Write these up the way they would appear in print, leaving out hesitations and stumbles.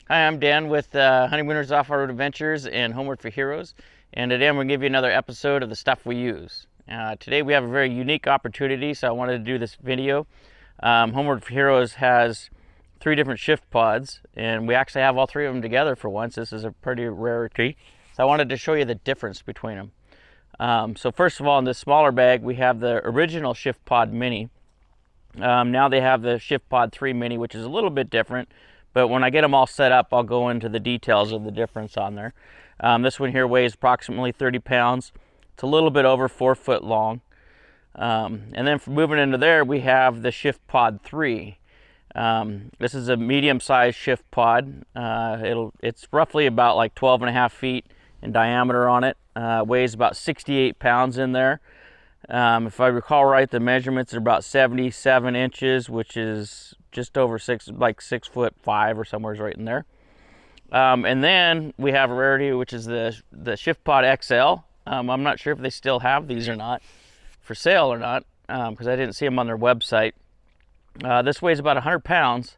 Hi, I'm Dan with Honeymooners Off-Road Adventures and Homeward for Heroes, and today I'm going to give you another episode of the stuff we use. Today we have a very unique opportunity, so I wanted to do this video. Homeward for Heroes has 3 different ShiftPods, and we actually have all 3 of them together for once. This is a pretty rarity, so I wanted to show you the difference between them. So first of all, in this smaller bag, we have the original ShiftPod Mini. Now they have the ShiftPod 3 Mini, which is a little bit different. But when I get them all set up, I'll go into the details of the difference on there. This one here weighs approximately 30 pounds. It's a little bit over 4 foot long. And then for moving into there, we have the ShiftPod 3. This is a medium-sized ShiftPod. It's roughly about like 12.5 feet in diameter on it. Weighs about 68 pounds in there. If I recall right, the measurements are about 77 inches, which is just over 6'5" or somewhere right in there. And then we have a rarity, which is the ShiftPod XL. I'm not sure if they still have these or not for sale or not, because I didn't see them on their website. This weighs about 100 pounds,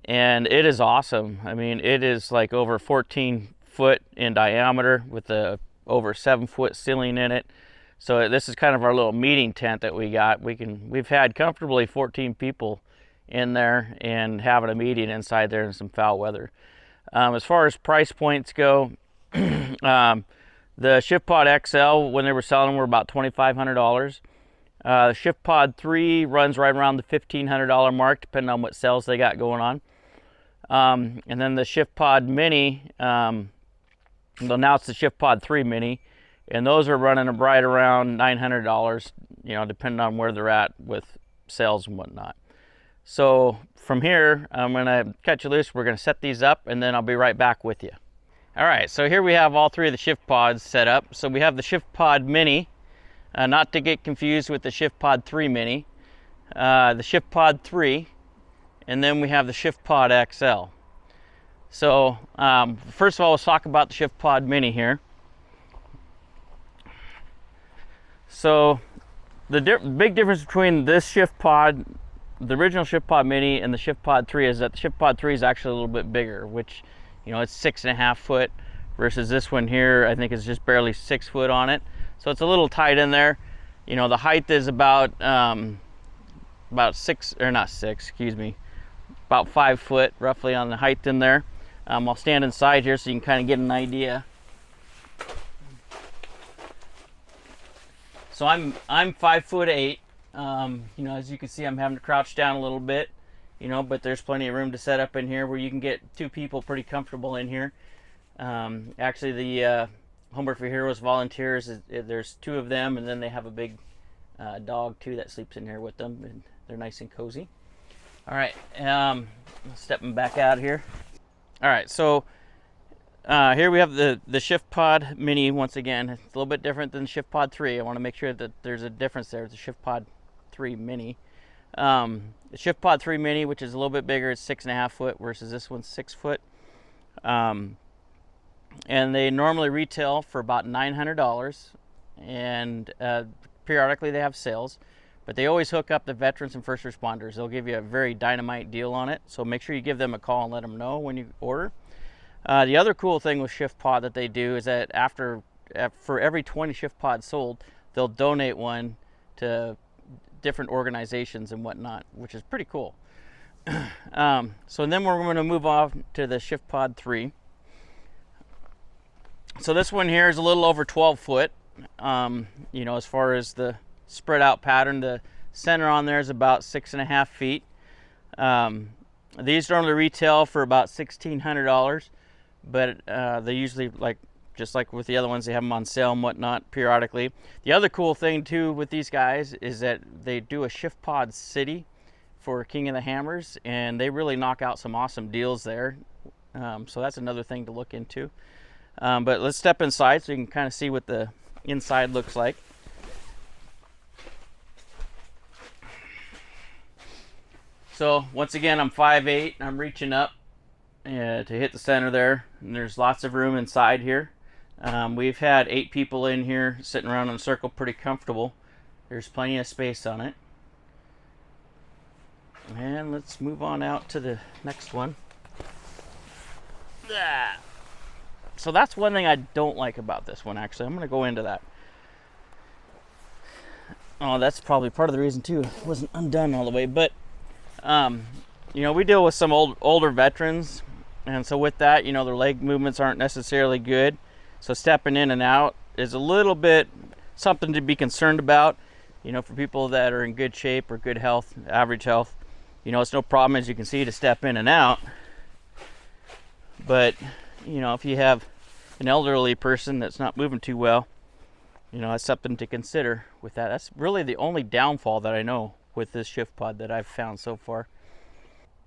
and it is awesome. I mean, it is like over 14 foot in diameter with a over 7 foot ceiling in it. So this is kind of our little meeting tent that we got. We've had comfortably 14 people in there and having a meeting inside there in some foul weather. As far as price points go, the ShiftPod XL, when they were selling, were about $2,500. The ShiftPod 3 runs right around the $1,500 mark, depending on what sales they got going on. And then the ShiftPod Mini, well, now it's the ShiftPod 3 Mini, and those are running right around $900, you know, depending on where they're at with sales and whatnot. So from here, I'm going to cut you loose. We're going to set these up, and then I'll be right back with you. All right, so here we have all 3 of the ShiftPods set up. So we have the ShiftPod Mini, not to get confused with the ShiftPod 3 Mini, the ShiftPod 3, and then we have the ShiftPod XL. So first of all, let's talk about the ShiftPod Mini here. So the big difference between this ShiftPod, the original ShiftPod Mini, and the ShiftPod 3 is that the ShiftPod 3 is actually a little bit bigger, which, you know, it's 6.5 foot versus this one here, I think is just barely 6 foot on it. So it's a little tight in there. You know, the height is about 5 foot roughly on the height in there. I'll stand inside here so you can kind of get an idea. So I'm 5'8". You know, as you can see, I'm having to crouch down a little bit, you know, but there's plenty of room to set up in here where you can get 2 people pretty comfortable in here. Actually, the Homeward for Heroes volunteers, there's 2 of them, and then they have a big dog too that sleeps in here with them, and they're nice and cozy. All right, stepping back out here. All right, so here we have the ShiftPod Mini. Once again, it's a little bit different than the ShiftPod 3. I want to make sure that there's a difference there with the ShiftPod 3 Mini. The ShiftPod 3 Mini, which is a little bit bigger, it's 6.5 foot versus this one's 6 foot. And they normally retail for about $900, and periodically they have sales, but they always hook up the veterans and first responders. They'll give you a very dynamite deal on it, so make sure you give them a call and let them know when you order. The other cool thing with ShiftPod that they do is that for every 20 ShiftPods sold, they'll donate one to different organizations and whatnot, which is pretty cool. So then we're going to move on to the ShiftPod 3. So this one here is a little over 12 foot. You know, as far as the spread out pattern, the center on there is about 6.5 feet. These normally retail for about $1,600. But they usually, just like with the other ones, they have them on sale and whatnot periodically. The other cool thing too with these guys is that they do a ShiftPod City for King of the Hammers, and they really knock out some awesome deals there. So that's another thing to look into. But let's step inside so you can kind of see what the inside looks like. So once again, I'm 5'8", and I'm reaching up to hit the center there, and there's lots of room inside here. We've had 8 people in here sitting around in a circle pretty comfortable. There's plenty of space on it. And let's move on out to the next one. So that's one thing I don't like about this one, actually. I'm going to go into that. Oh, that's probably part of the reason too. It wasn't undone all the way, but you know, we deal with some older veterans, and so with that, you know, their leg movements aren't necessarily good. So stepping in and out is a little bit something to be concerned about. You know, for people that are in good shape or good health, average health, you know, it's no problem, as you can see, to step in and out. But, you know, if you have an elderly person that's not moving too well, you know, that's something to consider with that. That's really the only downfall that I know with this ShiftPod that I've found so far.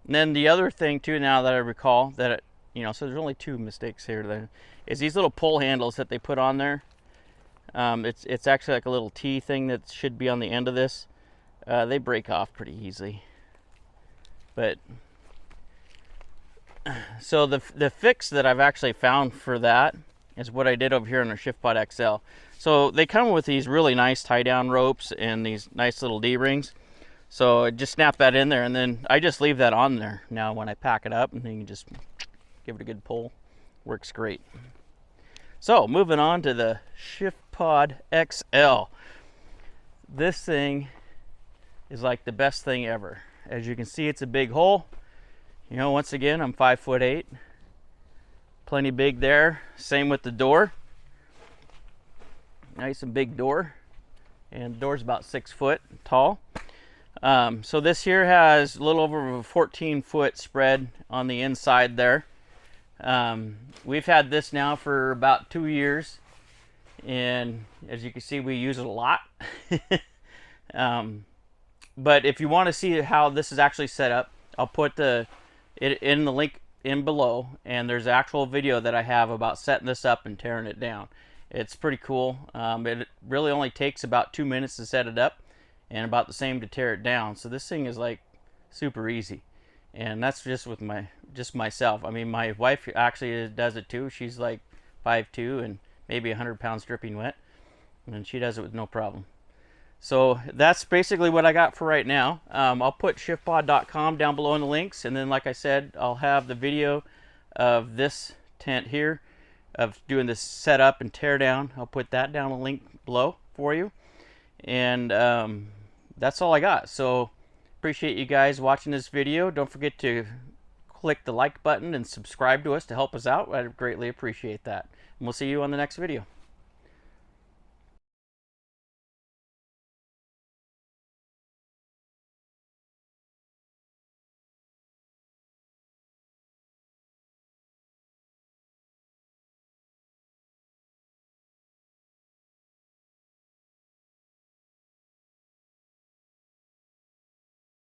And then the other thing too, now that I recall, that you know, so there's only two mistakes here. Then is these little pull handles that they put on there. It's actually like a little T thing that should be on the end of this. They break off pretty easily. But so the fix that I've actually found for that is what I did over here on our ShiftPod XL. So they come with these really nice tie down ropes and these nice little D-rings. So I just snap that in there, and then I just leave that on there now when I pack it up, and then you can just give it a good pull. Works great. So moving on to the ShiftPod XL. This thing is like the best thing ever. As you can see, it's a big hole. You know, once again, I'm 5'8". Plenty big there. Same with the door. Nice and big door. And the door's about 6 foot tall. So this here has a little over a 14-foot spread on the inside there. We've had this now for about 2 years, and as you can see, we use it a lot. But if you want to see how this is actually set up, I'll put it in the link in below, and there's an actual video that I have about setting this up and tearing it down. It's pretty cool. It really only takes about 2 minutes to set it up, and about the same to tear it down. So this thing is like super easy, and that's just with myself. I mean, my wife actually does it too. She's like 5'2" and maybe 100 pounds dripping wet, and she does it with no problem. So that's basically what I got for right now. I'll put ShiftPod.com down below in the links, and then like I said, I'll have the video of this tent here of doing this setup and tear down. I'll put that down in the link below for you. And that's all I got. So appreciate you guys watching this video. Don't forget to click the like button and subscribe to us to help us out. I'd greatly appreciate that. And we'll see you on the next video.